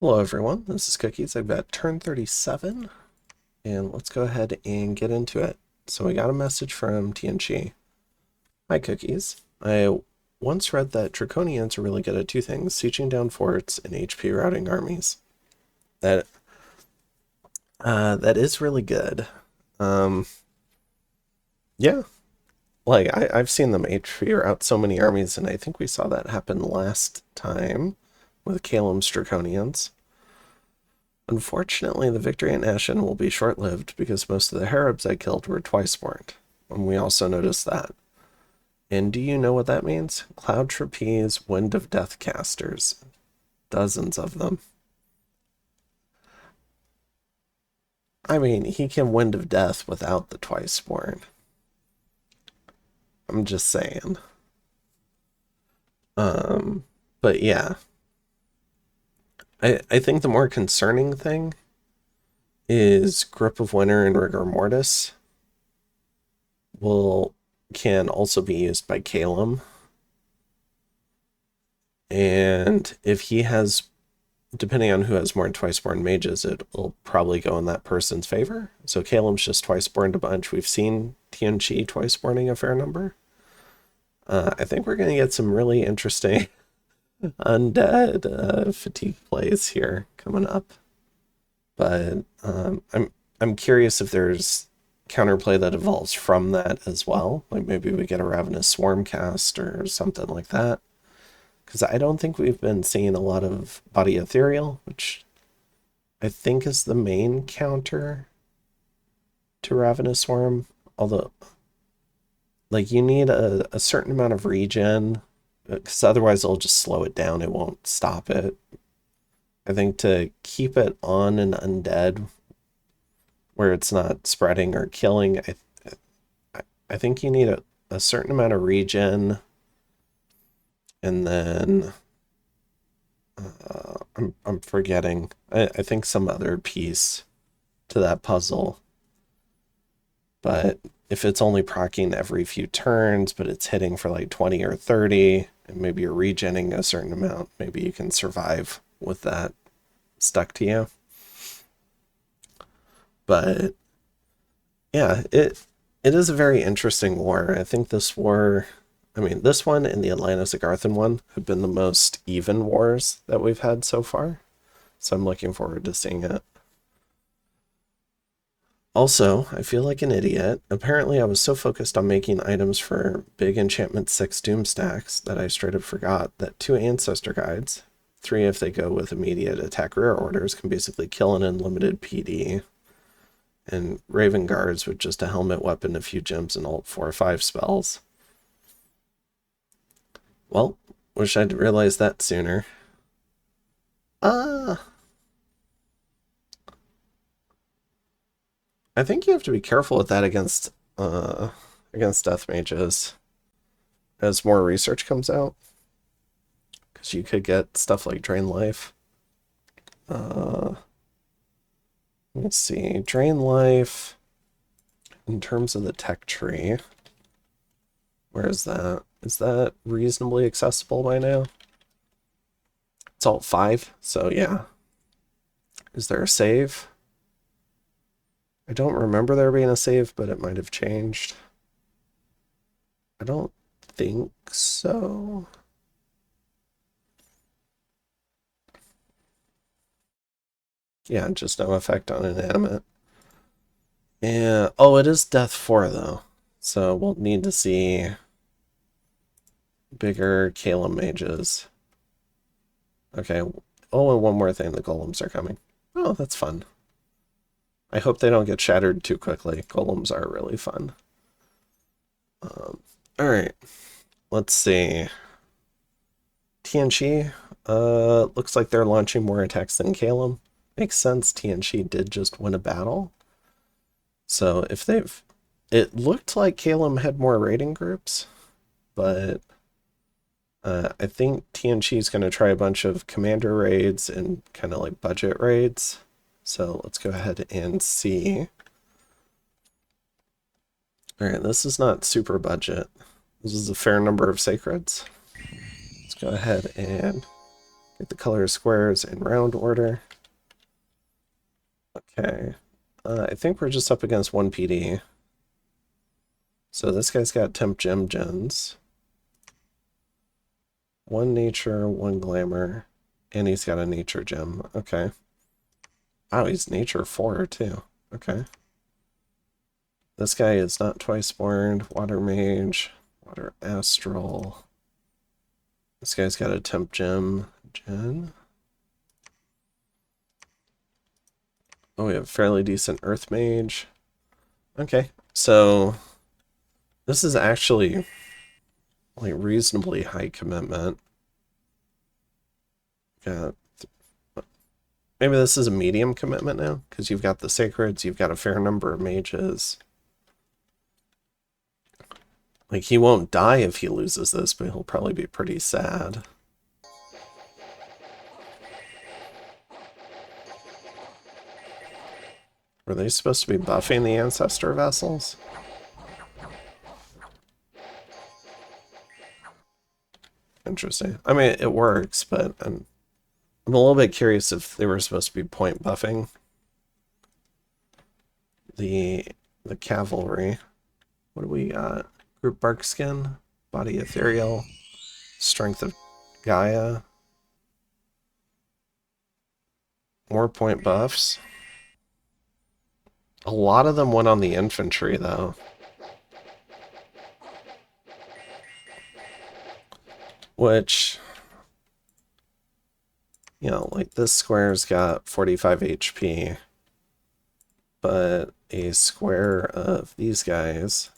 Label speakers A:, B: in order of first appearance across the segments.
A: Hello everyone, this is Cookies. I've got turn 37, and let's go ahead and get into it. So we got a message from TNG. Hi Cookies. I once read that Draconians are really good at two things, sieging down forts and HP routing armies. That that is really good. Um, yeah, like I've seen them HP route so many armies, and I think we saw that happen last time with Kalem's Draconians. Unfortunately, the victory at Ashen will be short-lived because most of the Harabs I killed were twice-born, and we also noticed that. And do you know what that means? Cloud Trapeze, Wind of Death casters. Dozens of them. I mean, he can Wind of Death without the twice-born. I'm just saying. But yeah. I think the more concerning thing is Grip of Winter and Rigor Mortis can also be used by Calem. And if he has, depending on who has more twice-born mages, it will probably go in that person's favor. So Kalem's just twice-borned a bunch. We've seen TNG twice-borning a fair number. I think we're going to get some really interesting undead fatigue plays here coming up. But I'm curious if there's counterplay that evolves from that as well. Like maybe we get a Ravenous Swarm cast or something like that. Because I don't think we've been seeing a lot of Body Ethereal, which I think is the main counter to Ravenous Swarm. Although, like, you need a certain amount of regen, because otherwise it'll just slow it down. It won't stop it. I think to keep it on an undead where it's not spreading or killing, I think you need a certain amount of regen, and then I'm forgetting. I think some other piece to that puzzle. But if it's only proccing every few turns, but it's hitting for like 20 or 30, and maybe you're regenning a certain amount, maybe you can survive with that stuck to you. But yeah, it is a very interesting war. I think this war, I mean, this one and the Atlantis Agarthan one have been the most even wars that we've had so far. So I'm looking forward to seeing it. Also, I feel like an idiot. Apparently, I was so focused on making items for big Enchantment 6 Doom stacks that I straight up forgot that 2 Ancestor Guides, 3 if they go with immediate attack rare orders, can basically kill an unlimited PD, and Raven Guards with just a helmet weapon, a few gems, and alt 4 or 5 spells. Well, wish I'd realized that sooner. Uh, I think you have to be careful with that against death mages as more research comes out, because you could get stuff like Drain Life. Uh, let's see, Drain Life in terms of the tech tree. Where is that? Is that reasonably accessible by now? It's alt 5, so yeah. Is there a save? I don't remember there being a save, but it might have changed. I don't think so. Yeah, just no effect on inanimate. Yeah. Oh, it is Death 4, though. So we'll need to see bigger Calem mages. Okay. Oh, and one more thing. The golems are coming. Oh, that's fun. I hope they don't get shattered too quickly. Golems are really fun. All right. Let's see. TNG. Looks like they're launching more attacks than Calem. Makes sense. TNG did just win a battle. So if they've... It looked like Calem had more raiding groups, but I think TNG is going to try a bunch of commander raids and kind of like budget raids. So let's go ahead and see. All right, this is not super budget. This is a fair number of sacreds. Let's go ahead and Get the color squares in round order. Okay. I think we're just up against one PD. So this guy's got temp gem gens. One nature, one glamour, and he's got a nature gem. Okay. Wow, he's nature 4 too. Okay. This guy is not twice born. Water mage, water astral. This guy's got a temp gem gen. Oh, we have fairly decent earth mage. Okay, so this is actually like reasonably high commitment. Got maybe this is a medium commitment now because you've got the sacreds, you've got a fair number of mages. Like he won't die if he loses this, but he'll probably be pretty sad. Were they supposed to be buffing the ancestor vessels? Interesting. I mean, it works, but I'm a little bit curious if they were supposed to be point buffing the cavalry. What do we got? Group Barkskin, Body Ethereal, Strength of Gaia. More point buffs. A lot of them went on the infantry, though. Which, you know, like this square's got 45 HP, but a square of these guys,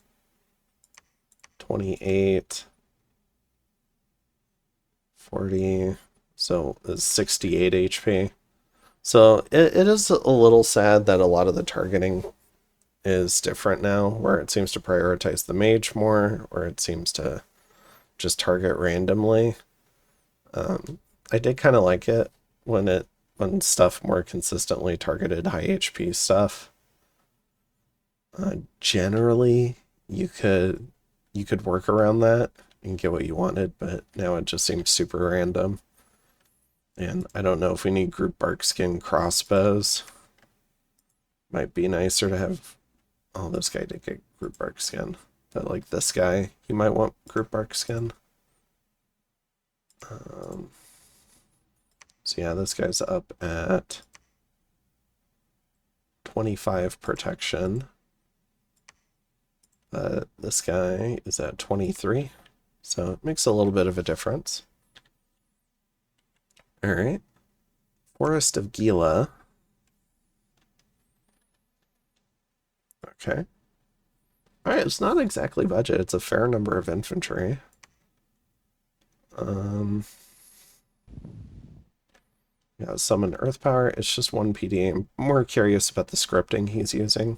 A: 28, 40, so it's 68 HP. So it is a little sad that a lot of the targeting is different now, where it seems to prioritize the mage more, or it seems to just target randomly. I did kind of like it when stuff more consistently targeted high HP stuff. Generally, you could work around that and get what you wanted, but now it just seems super random. And I don't know if we need group barkskin crossbows. Might be nicer to have. Oh, this guy did get group barkskin. But like this guy, you might want group barkskin. So yeah, this guy's up at 25 protection. This guy is at 23. So it makes a little bit of a difference. All right. Forest of Gila. Okay. All right, it's not exactly budget. It's a fair number of infantry. Yeah, summon Earth Power. It's just one PD. I'm more curious about the scripting he's using.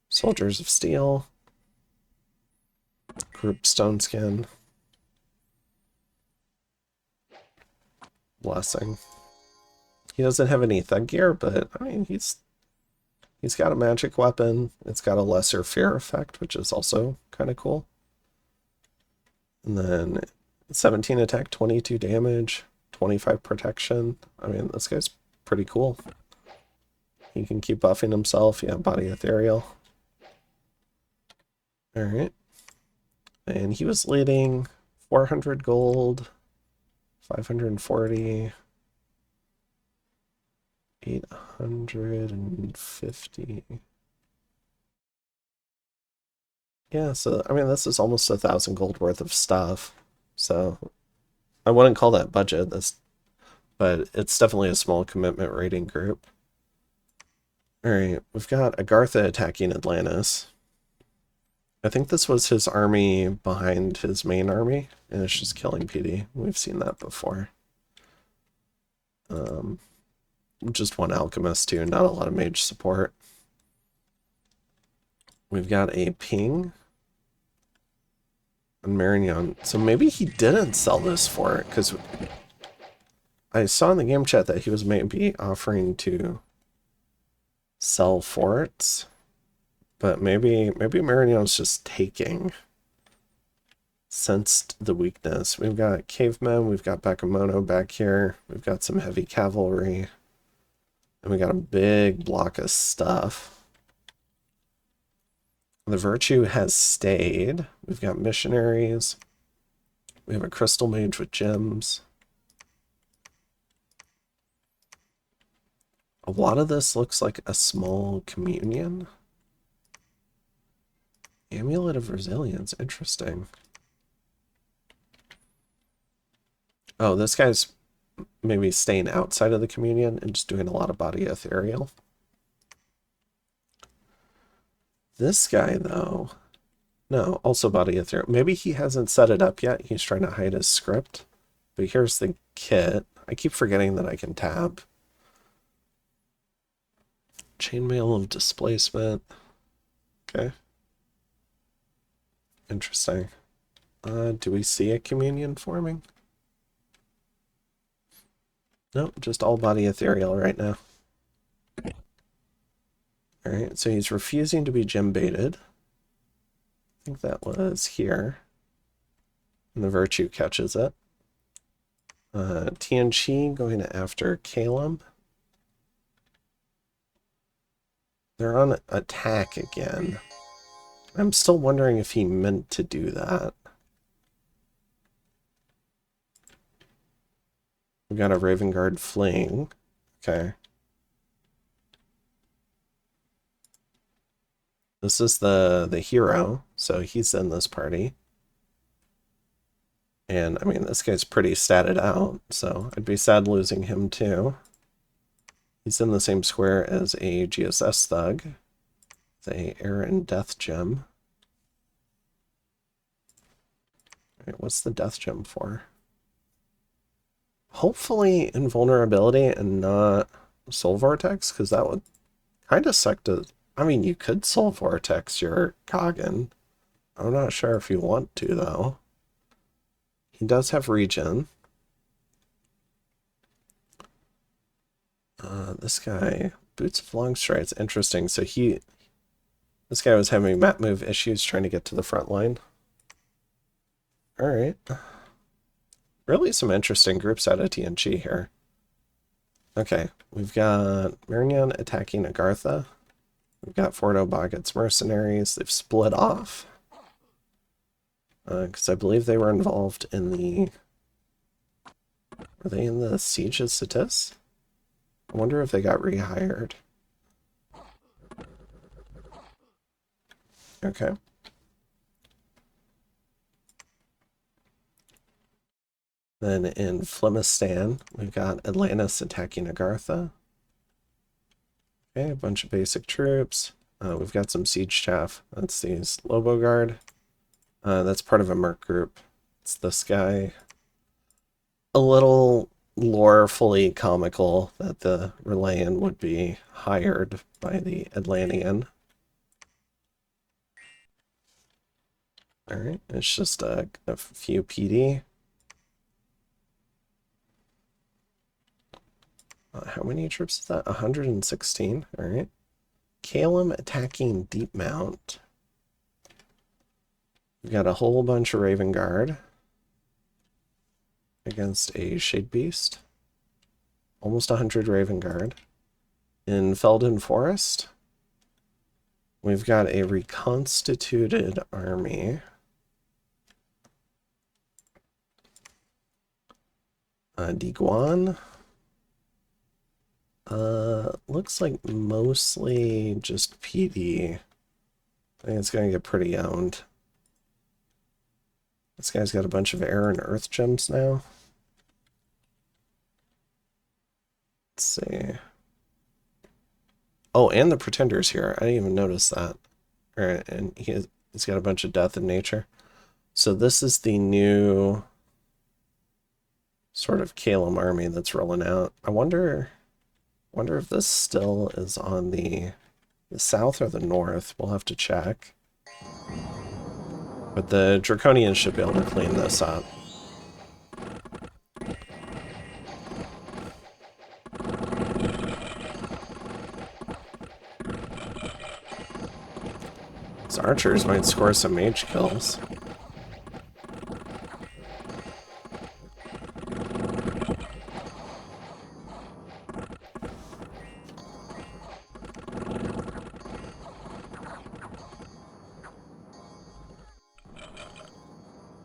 A: Soldiers of Steel. Group Stone Skin. Blessing. He doesn't have any thug gear, but I mean he's got a magic weapon. It's got a lesser fear effect, which is also kind of cool. And then 17 attack, 22 damage, 25 protection. I mean, this guy's pretty cool. He can keep buffing himself. Yeah, Body Ethereal. Alright. And he was leading 400 gold, 540, 850. Yeah, so I mean this is almost 1,000 gold worth of stuff. So I wouldn't call that budget, but it's definitely a small commitment rating group. Alright, we've got Agartha attacking Atlantis. I think this was his army behind his main army, and it's just killing PD. We've seen that before. Just one alchemist too, not a lot of mage support. We've got a ping on Marignon. So maybe he didn't sell this for it, because I saw in the game chat that he was maybe offering to sell forts. But maybe Marignon's just taking. sensed the weakness. We've got cavemen, we've got Bakemono back here, we've got some heavy cavalry, and we got a big block of stuff. The Virtue has stayed. We've got missionaries. We have a crystal mage with gems. A lot of this looks like a small communion. Amulet of Resilience, interesting. Oh, this guy's maybe staying outside of the communion and just doing a lot of body ethereal. This guy, though, no, also body ethereal. Maybe he hasn't set it up yet. He's trying to hide his script. But here's the kit. I keep forgetting that I can tab. Chainmail of Displacement. Okay. Interesting. Do we see a communion forming? Nope, just all body ethereal right now. Alright, so he's refusing to be gem baited. I think that was here. And the Virtue catches it. Tianqi going after Caleb. They're on attack again. I'm still wondering if he meant to do that. We got a Raven Guard fling. Okay. This is the hero, so he's in this party. And, I mean, this guy's pretty statted out, so I'd be sad losing him too. He's in the same square as a GSS thug. The Aaron Death Gem. Alright, what's the Death Gem for? Hopefully invulnerability and not Soul Vortex, because that would kind of suck to... I mean, you could Soul Vortex your Kogan. I'm not sure if you want to, though. He does have regen. This guy, Boots of Long Strides, interesting. So this guy was having map move issues trying to get to the front line. Alright. Really some interesting groups out of TNG here. Okay, we've got Marignan attacking Agartha. We've got Fordo Boggett's mercenaries. They've split off. Because I believe they were involved in the... Were they in the Siege of Satis? I wonder if they got rehired. Okay. Then in Flemistan, we've got Atlantis attacking Agartha. Okay, a bunch of basic troops. We've got some siege chaff. That's these Lobo Guard. That's part of a merc group. It's this guy. A little lore-fully comical that the Relayan would be hired by the Atlantean. Alright, it's just a few PD. How many troops is that? 116. Alright. Calum attacking Deep Mount. We've got a whole bunch of Raven Guard against a Shade Beast. Almost 100 Raven Guard. In Felden Forest, we've got a reconstituted army. Diguan. Looks like mostly just PD. I think it's gonna get pretty owned. This guy's got a bunch of air and earth gems now. Let's see. Oh, and the Pretender's here. I didn't even notice that. Alright, and he's got a bunch of death in nature. So this is the new sort of Calum army that's rolling out. I wonder if this still is on the south or the north. We'll have to check. But the Draconians should be able to clean this up. These archers might score some mage kills.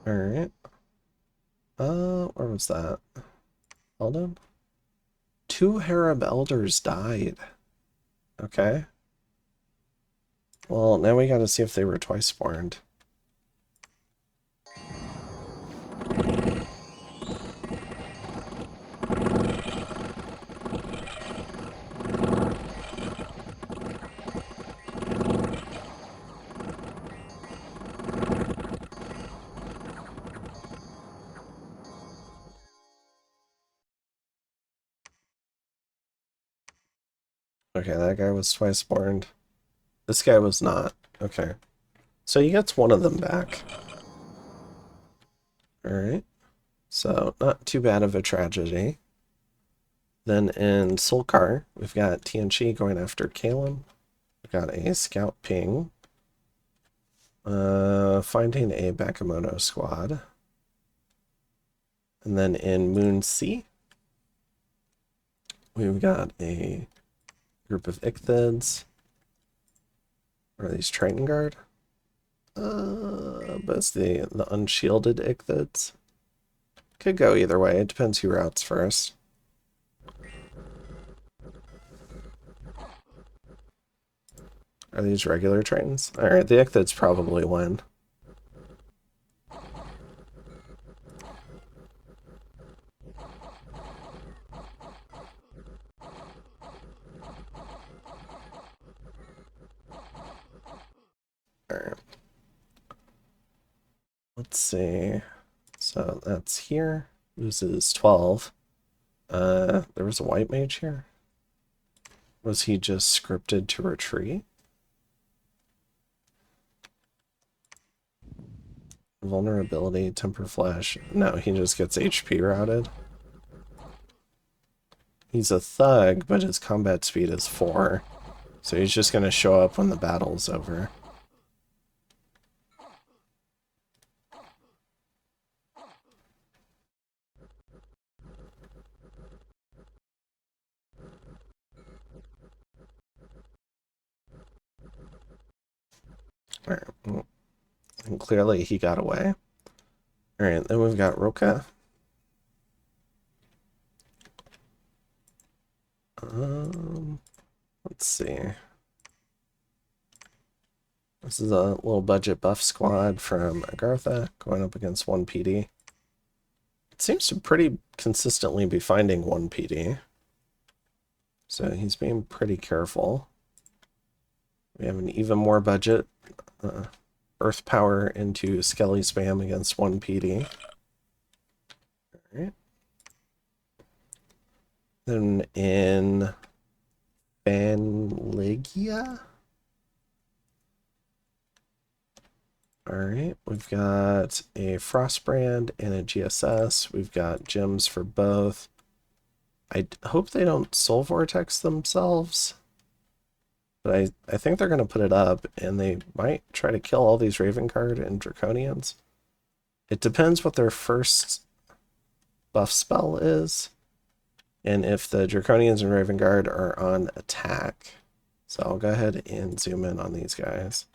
A: Alright. Where was that? Eldon? 2 Harab elders died. Okay. Well, now we gotta see if they were twice spawned. Okay, that guy was twice spawned. This guy was not. Okay. So he gets one of them back. Alright. So, not too bad of a tragedy. Then in Solkar, we've got Tianchi going after Kalem. We've got a scout ping. Finding a Bakemono squad. And then in Moon Sea, we've got a group of Ichthids. Are these Triton Guard? But it's the unshielded Ichthids. Could go either way. It depends who routes first. Are these regular Tritons? Alright, the Ichthids probably win. Alright. Let's see. So that's here. Loses 12. There was a white mage here. Was he just scripted to retreat? Vulnerability, temper flash. No, he just gets HP routed. He's a thug, but his combat speed is 4. So he's just going to show up when the battle's over. Alright. And clearly he got away. Alright, then we've got Roka. Let's see. This is a little budget buff squad from Agartha going up against 1 PD. It seems to pretty consistently be finding 1 PD. So he's being pretty careful. We have an even more budget. Earth power into Skelly spam against 1 PD. Alright. Then in Banligia. Alright, we've got a Frostbrand and a GSS. We've got gems for both. I hope they don't Soul Vortex themselves. But I think they're going to put it up, and they might try to kill all these Raven Guard and Draconians. It depends what their first buff spell is, and if the Draconians and Raven Guard are on attack. So I'll go ahead and zoom in on these guys.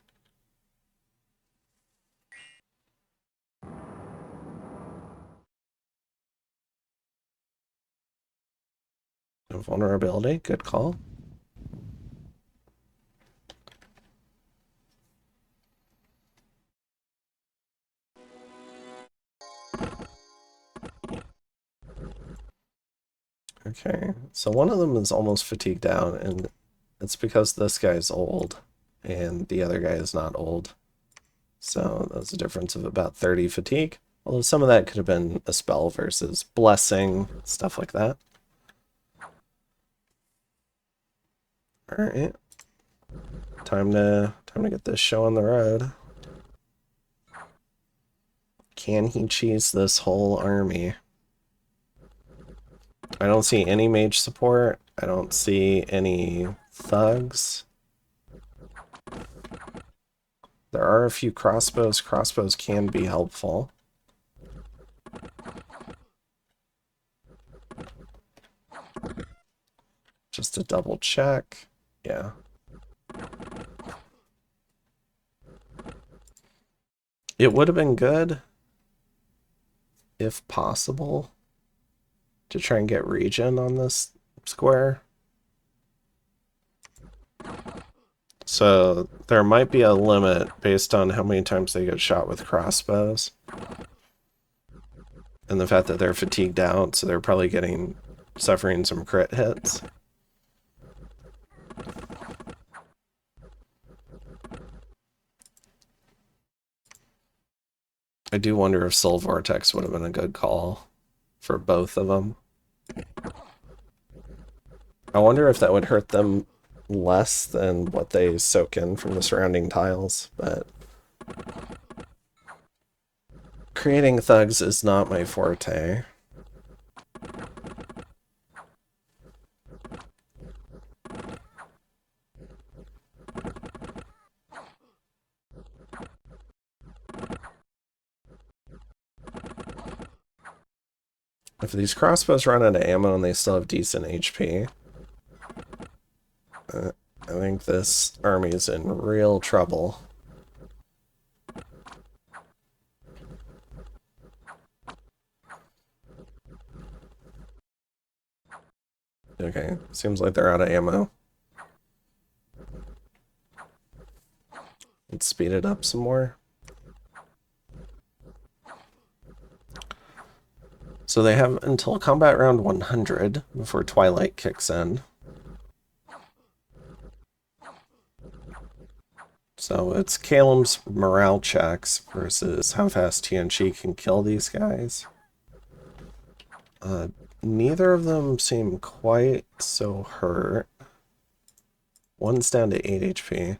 A: No vulnerability, good call. Okay, so one of them is almost fatigued out, and it's because this guy's old, and the other guy is not old. So that's a difference of about 30 fatigue. Although some of that could have been a spell versus blessing, stuff like that. Alright. Time to get this show on the road. Can he cheese this whole army? I don't see any mage support. I don't see any thugs. There are a few crossbows. Crossbows can be helpful. Just to double check. Yeah. It would have been good if possible, to try and get regen on this square. So there might be a limit based on how many times they get shot with crossbows. And the fact that they're fatigued out, so they're probably suffering some crit hits. I do wonder if Soul Vortex would have been a good call for both of them. I wonder if that would hurt them less than what they soak in from the surrounding tiles, but creating thugs is not my forte. If these crossbows run out of ammo and they still have decent HP, I think this army is in real trouble. Okay, seems like they're out of ammo. Let's speed it up some more. So they have until combat round 100 before Twilight kicks in. So it's Calum's morale checks versus how fast Tianqi can kill these guys. Neither of them seem quite so hurt. One's down to 8 HP.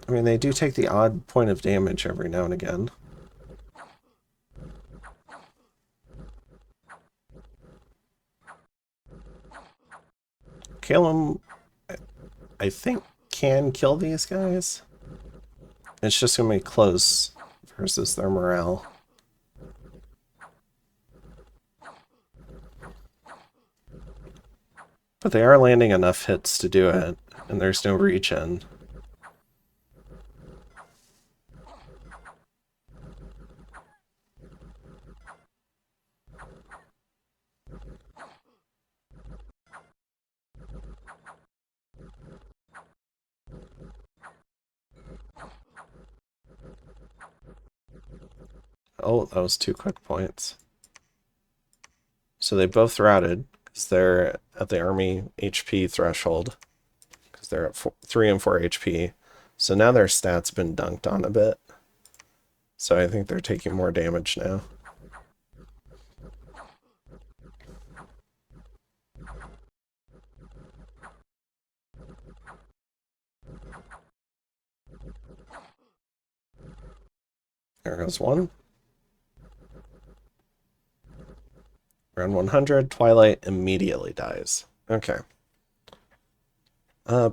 A: I mean, they do take the odd point of damage every now and again. Calum, I think, can kill these guys. It's just going to be close versus their morale. But they are landing enough hits to do it, and there's no regen. Oh, that was 2 quick points. So they both routed because they're at the army HP threshold. Because they're at 3 and 4 HP. So now their stats been dunked on a bit. So I think they're taking more damage now. There goes one. Round 100, Twilight immediately dies. Okay.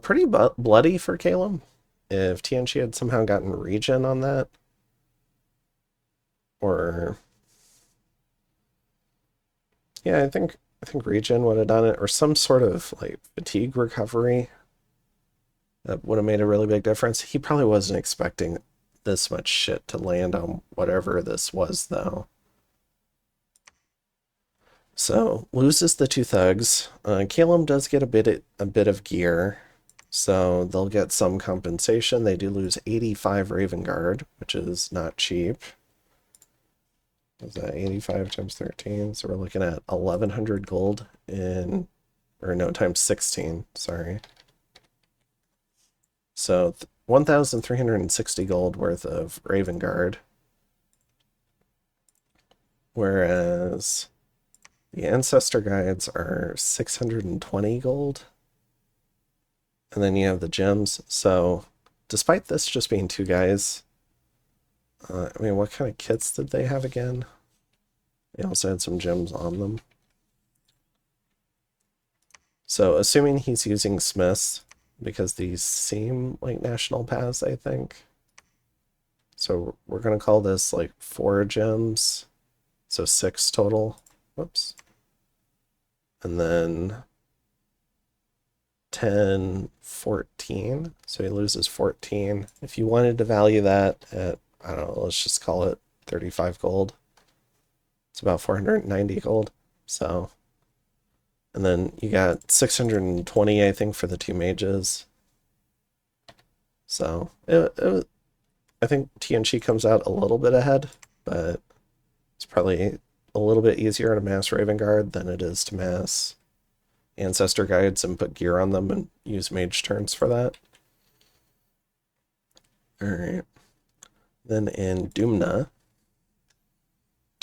A: Pretty bloody for Calum. If Tianqi had somehow gotten regen on that. Or... yeah, I think regen would have done it. Or some sort of, like, fatigue recovery. That would have made a really big difference. He probably wasn't expecting this much shit to land on whatever this was, though. So, loses the 2 thugs. Calum does get a bit of gear, so they'll get some compensation. They do lose 85 Raven Guard, which is not cheap. Is that 85 times 13? So we're looking at 1,100 gold in... or no, times 16, sorry. So 1,360 gold worth of Raven Guard. Whereas the Ancestor Guides are 620 gold. And then you have the gems. So despite this just being 2 guys, I mean, what kind of kits did they have again? They also had some gems on them. So assuming he's using smiths, because these seem like national paths, I think. So we're going to call this like 4 gems. So 6 total. Whoops. And then 10, 14. So he loses 14. If you wanted to value that at, I don't know, let's just call it 435 gold. It's about 490 gold. So, and then you got 620, I think, for the two mages. So, I think Tianqi comes out a little bit ahead, but it's probably a little bit easier to mass Raven Guard than it is to mass Ancestor Guides and put gear on them and use mage turns for that. Alright. Then in Doomna,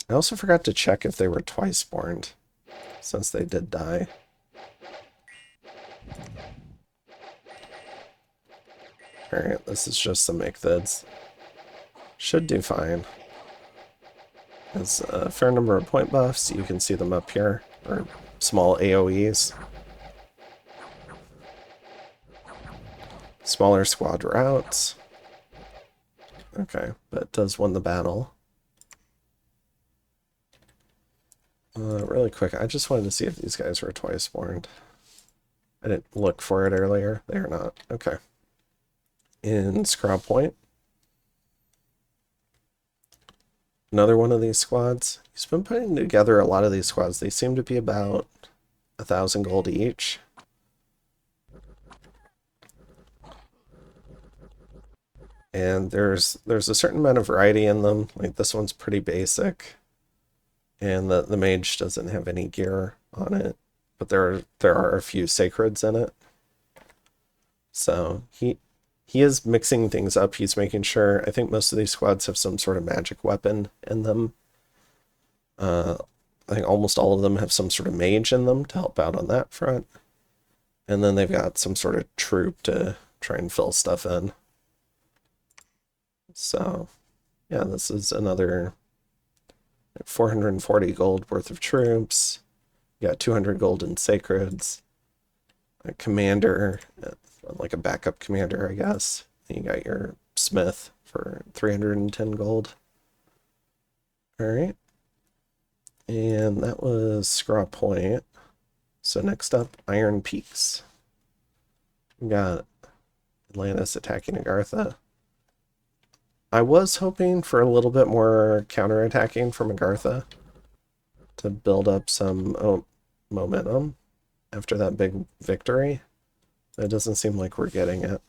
A: I also forgot to check if they were twice spawned, since they did die. Alright, this is just some Ichthids. Should do fine. Has a fair number of point buffs. You can see them up here, or small AoEs. Smaller squad routes. Okay, but it does win the battle. Really quick, I just wanted to see if these guys were twice spawned. I didn't look for it earlier. They are not. Okay. In Scrub Point. Another one of these squads. He's been putting together a lot of these squads. They seem to be about 1,000 gold each. And there's a certain amount of variety in them. Like this one's pretty basic. And the mage doesn't have any gear on it. But there are a few sacreds in it. So he is mixing things up. He's making sure, I think most of these squads have some sort of magic weapon in them. I think almost all of them have some sort of mage in them to help out on that front. And then they've got some sort of troop to try and fill stuff in. So, yeah, this is another 440 gold worth of troops. You got 200 gold in sacreds. A commander, like a backup commander, I guess. And you got your smith for 310 gold. Alright. And that was Scraw Point. So next up, Iron Peaks. We got Atlantis attacking Agartha. I was hoping for a little bit more counterattacking from Agartha to build up some momentum after that big victory. It doesn't seem like we're getting it.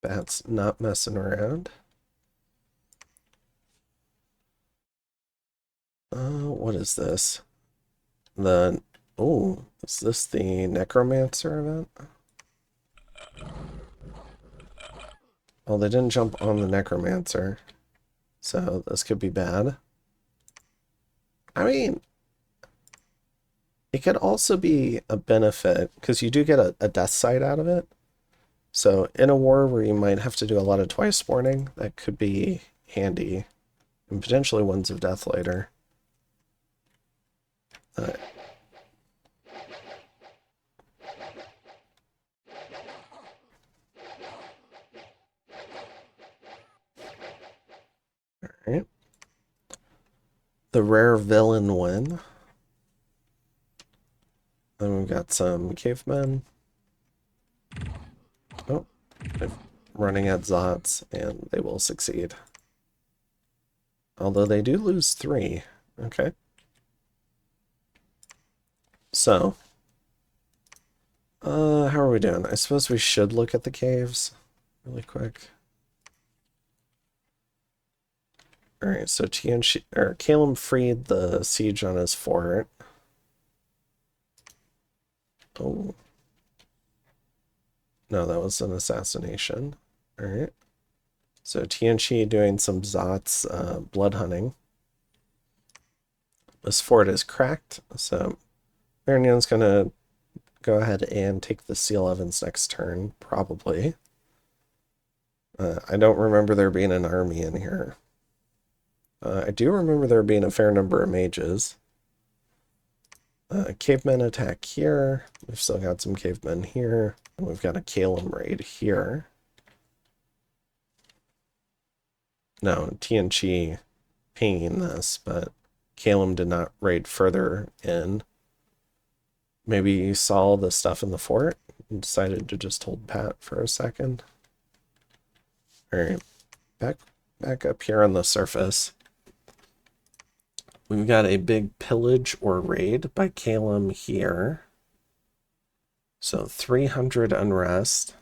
A: Bat's not messing around. What is this? Oh, is this the Necromancer event? Oh, they didn't jump on the Necromancer. So this could be bad. I mean, it could also be a benefit, because you do get a death sight out of it. So in a war where you might have to do a lot of twice spawning, that could be handy. And potentially Winds of Death later. Alright. The rare villain win. Then we've got some cavemen. Oh, they're running at Zots, and they will succeed. Although they do lose 3. Okay. So, how are we doing? I suppose we should look at the caves really quick. Alright, so Calum freed the siege on his fort. Oh. No, that was an assassination. Alright. So Tianqi doing some Zots blood hunting. This fort is cracked, so Marion's gonna go ahead and take the Seal Evans next turn, probably. I don't remember there being an army in here. I do remember there being a fair number of mages. Cavemen attack here. We've still got some cavemen here. And we've got a Calum raid here. No, Tianqi pinging this, but Calum did not raid further in. Maybe you saw the stuff in the fort, and decided to just hold pat for a second. All right, back up here on the surface. We've got a big pillage or raid by Calum here. So 300 unrest.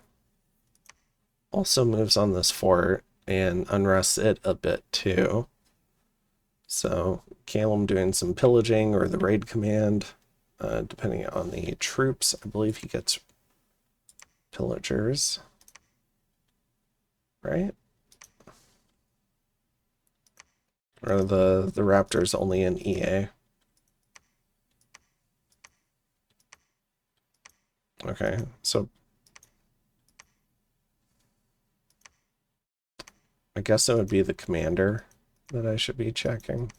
A: Also moves on this fort and unrests it a bit too. So Calum doing some pillaging or the raid command, depending on the troops. I believe he gets pillagers, right? Or the Raptors only in EA? Okay, so I guess it would be the commander that I should be checking.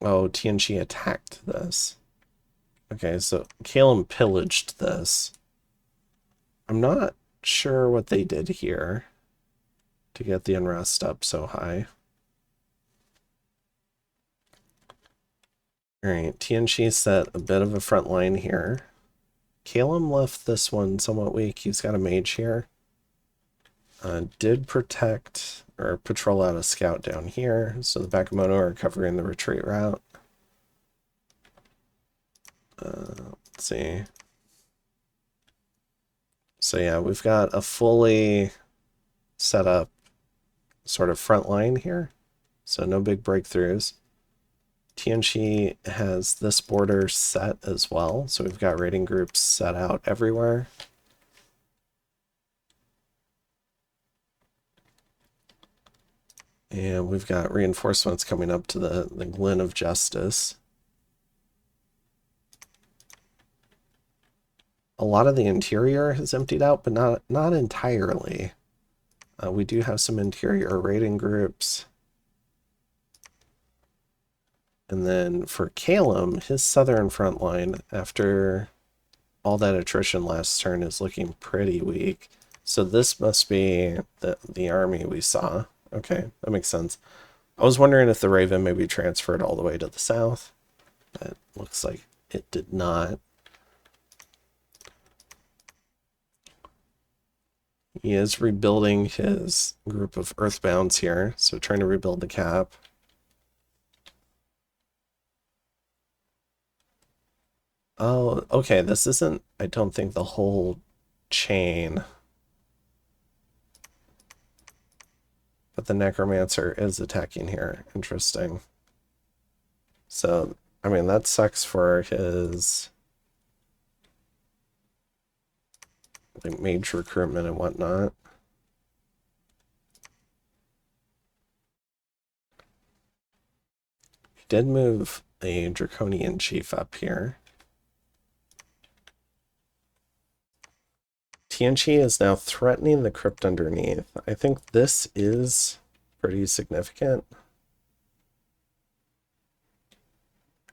A: Oh, Tianchi attacked this. Okay, so Calum pillaged this. I'm not sure what they did here to get the unrest up so high. Alright, Tianchi set a bit of a front line here. Calum left this one somewhat weak. He's got a mage here. Did protect or patrol out a scout down here, so the Bakemono are covering the retreat route. Let's see. So yeah, we've got a fully set up sort of front line here, so no big breakthroughs. Tianchi has this border set as well, so we've got raiding groups set out everywhere. And we've got reinforcements coming up to the Glen of Justice. A lot of the interior has emptied out, but not entirely. We do have some interior raiding groups. And then for Calum, his southern front line, after all that attrition last turn, is looking pretty weak. So this must be the army we saw. Okay, that makes sense. I was wondering if the Raven maybe transferred all the way to the south. That looks like it did not. He is rebuilding his group of Earthbounds here, so trying to rebuild the cap. Oh, okay, this isn't, I don't think, the whole chain. But the Necromancer is attacking here. Interesting. So, I mean, that sucks for his like mage recruitment and whatnot. He did move a Draconian chief up here. Tianchi is now threatening the crypt underneath. I think this is pretty significant.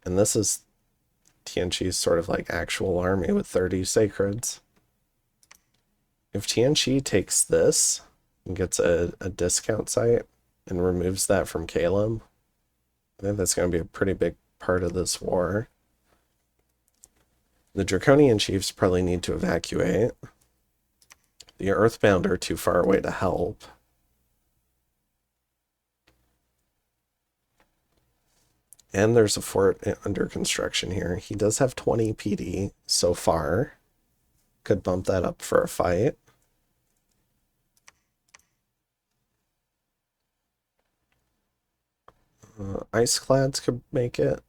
A: And this is Tianchi's sort of like actual army with 30 sacreds. If Tianchi takes this and gets a discount site and removes that from Calum, I think that's going to be a pretty big part of this war. The Draconian chiefs probably need to evacuate. The Earthbound are too far away to help. And there's a fort under construction here. He does have 20 PD so far. Could bump that up for a fight. Iceclads could make it.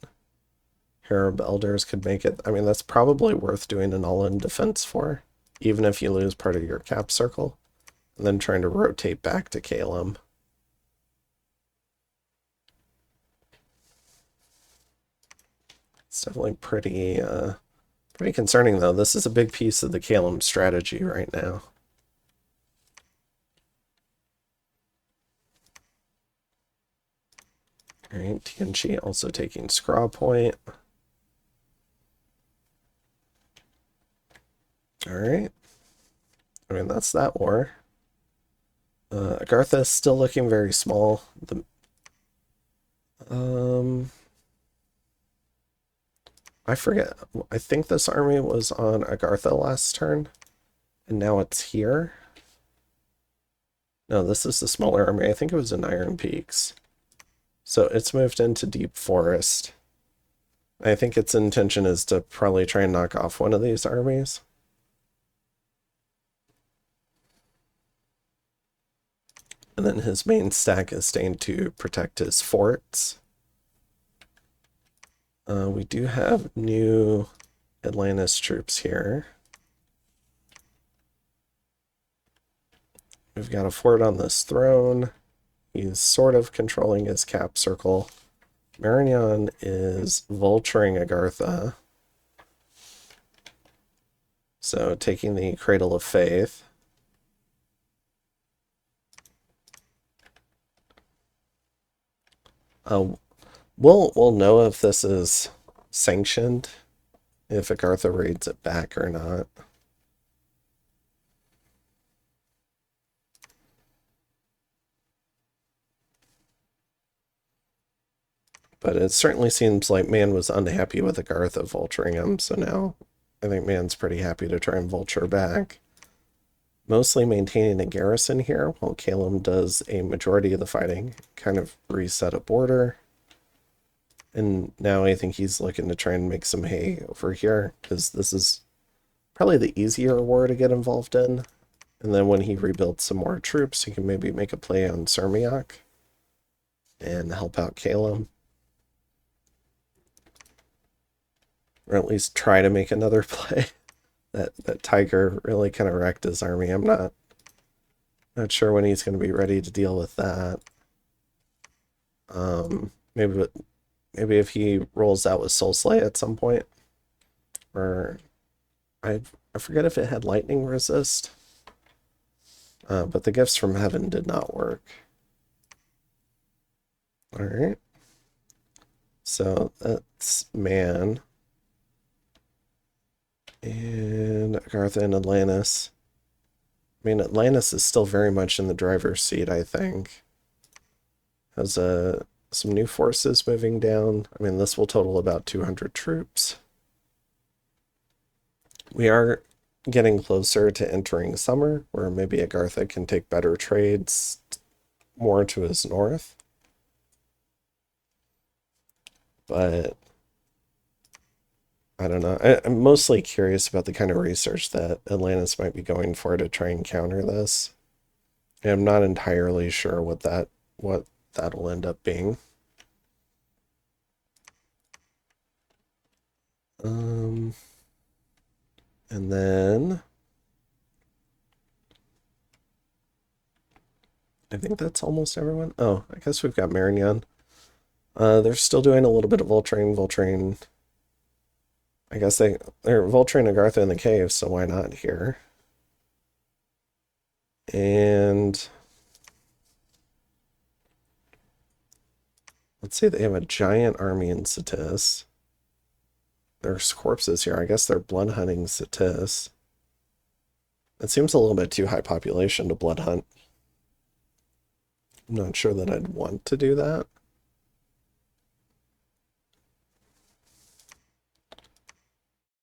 A: Harab Elders could make it. I mean, that's probably worth doing an all-in defense for, even if you lose part of your cap circle, and then trying to rotate back to Calum. It's definitely pretty concerning, though. This is a big piece of the Calum strategy right now. Alright, Tianchi also taking Scraw Point. Alright. I mean, that's that war. Agartha is still looking very small. Um, I forget. I think this army was on Agartha last turn, and now it's here. No, this is the smaller army. I think it was in Iron Peaks. So it's moved into Deep Forest. I think its intention is to probably try and knock off one of these armies. And then his main stack is staying to protect his forts. We do have new Atlantis troops here. We've got a fort on this throne. He's sort of controlling his cap circle. Marignan is vulturing Agartha. So taking the Cradle of Faith. We'll know if this is sanctioned, if Agartha raids it back or not. But it certainly seems like Man was unhappy with Agartha vulturing him, so now I think Man's pretty happy to try and vulture back. Mostly maintaining a garrison here, while Calum does a majority of the fighting, kind of reset a border. And now I think he's looking to try and make some hay over here, because this is probably the easier war to get involved in. And then when he rebuilds some more troops, he can maybe make a play on Sermiak and help out Calum. Or at least try to make another play. That Tiger really kind of wrecked his army. I'm not sure when he's going to be ready to deal with that. Maybe if he rolls out with Soul Slay at some point. Or I forget if it had lightning resist. But the gifts from heaven did not work. Alright. So that's Man. And Agartha and Atlantis. I mean, Atlantis is still very much in the driver's seat, I think. Has some new forces moving down. I mean, this will total about 200 troops. We are getting closer to entering summer, where maybe Agartha can take better trades more to his north. But I don't know. I'm mostly curious about the kind of research that Atlantis might be going for to try and counter this. And I'm not entirely sure what that'll end up being. And then I think that's almost everyone. Oh, I guess we've got Marignan. They're still doing a little bit of Vultrain. I guess they're vulturing Agartha in the cave, so why not here? And let's see, they have a giant army in Satis. There's corpses here. I guess they're blood hunting Satis. It seems a little bit too high population to blood hunt. I'm not sure that I'd want to do that.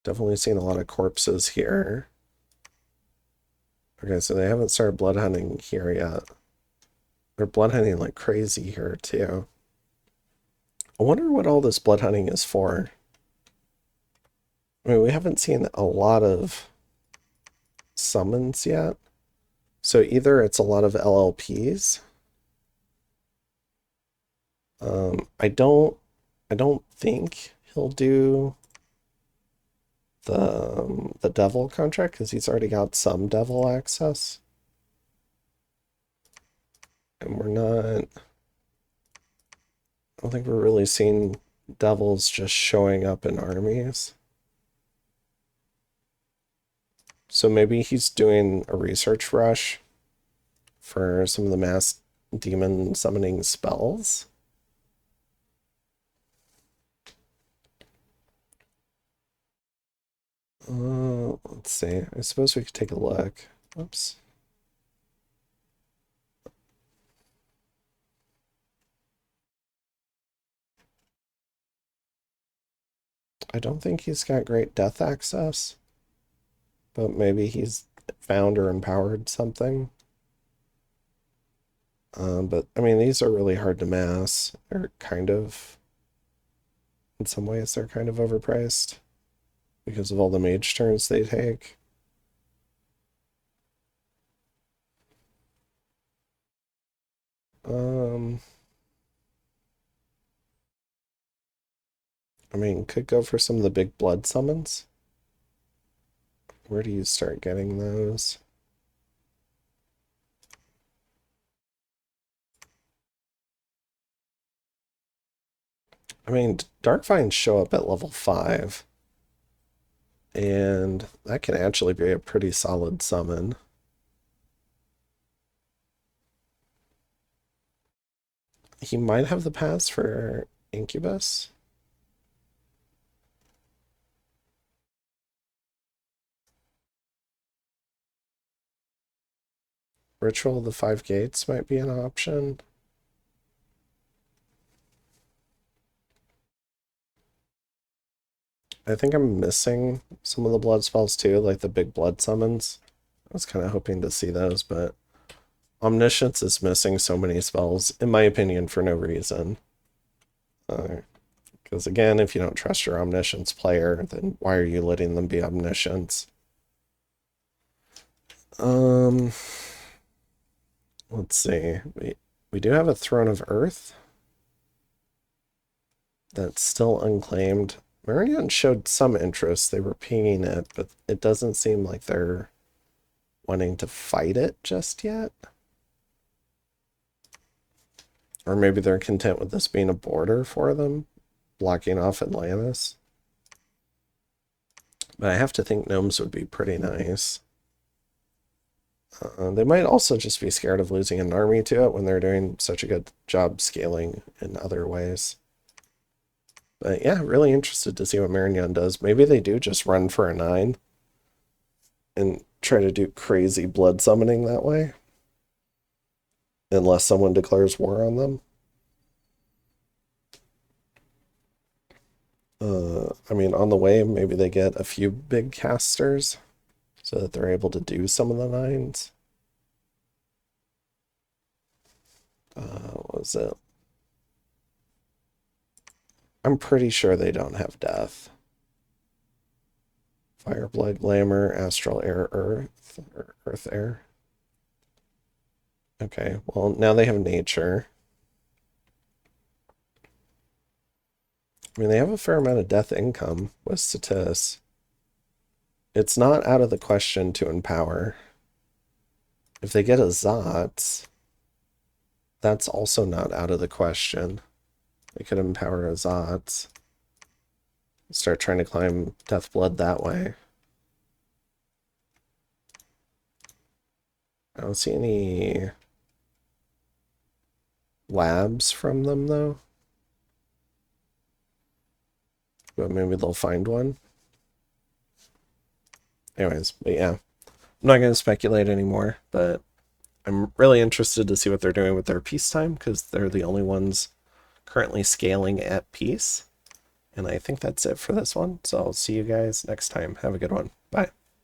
A: Definitely seen a lot of corpses here. Okay, so they haven't started blood hunting here yet. They're blood hunting like crazy here too. I wonder what all this blood hunting is for. I mean, we haven't seen a lot of summons yet. So either it's a lot of LLPs. I don't think he'll do the devil contract because he's already got some devil access. And we're not, I don't think we're really seeing devils just showing up in armies. So maybe he's doing a research rush for some of the mass demon summoning spells. Let's see. I suppose we could take a look. Oops. I don't think he's got great death access, but maybe he's found or empowered something. But I mean, these are really hard to mass. They're kind of, in some ways, they're kind of overpriced because of all the mage turns they take. I mean, could go for some of the big blood summons. Where do you start getting those? I mean, Dark Vines show up at level 5. And that can actually be a pretty solid summon. He might have the pass for Incubus. Ritual of the Five Gates might be an option. I think I'm missing some of the blood spells too, like the big blood summons. I was kind of hoping to see those, but Omniscience is missing so many spells, in my opinion, for no reason. Because again, if you don't trust your Omniscience player, then why are you letting them be Omniscience? Let's see. We do have a Throne of Earth that's still unclaimed. Marion showed some interest. They were pinging it, but it doesn't seem like they're wanting to fight it just yet. Or maybe they're content with this being a border for them, blocking off Atlantis. But I have to think gnomes would be pretty nice. They might also just be scared of losing an army to it when they're doing such a good job scaling in other ways. But yeah, really interested to see what Marignon does. Maybe they do just run for a 9 and try to do crazy blood summoning that way. Unless someone declares war on them. I mean, on the way, maybe they get a few big casters so that they're able to do some of the 9s. What was it? I'm pretty sure they don't have death. Fire, blood, glamour, astral air, earth, or earth air. Okay, well, now they have nature. I mean, they have a fair amount of death income with Satis. It's not out of the question to empower. If they get a Zot, that's also not out of the question. They could empower a Zot. Start trying to climb Deathblood that way. I don't see any labs from them, though. But maybe they'll find one. Anyways, but yeah. I'm not going to speculate anymore, but I'm really interested to see what they're doing with their peacetime, because they're the only ones currently scaling at peace. And I think that's it for this one. So I'll see you guys next time. Have a good one. Bye.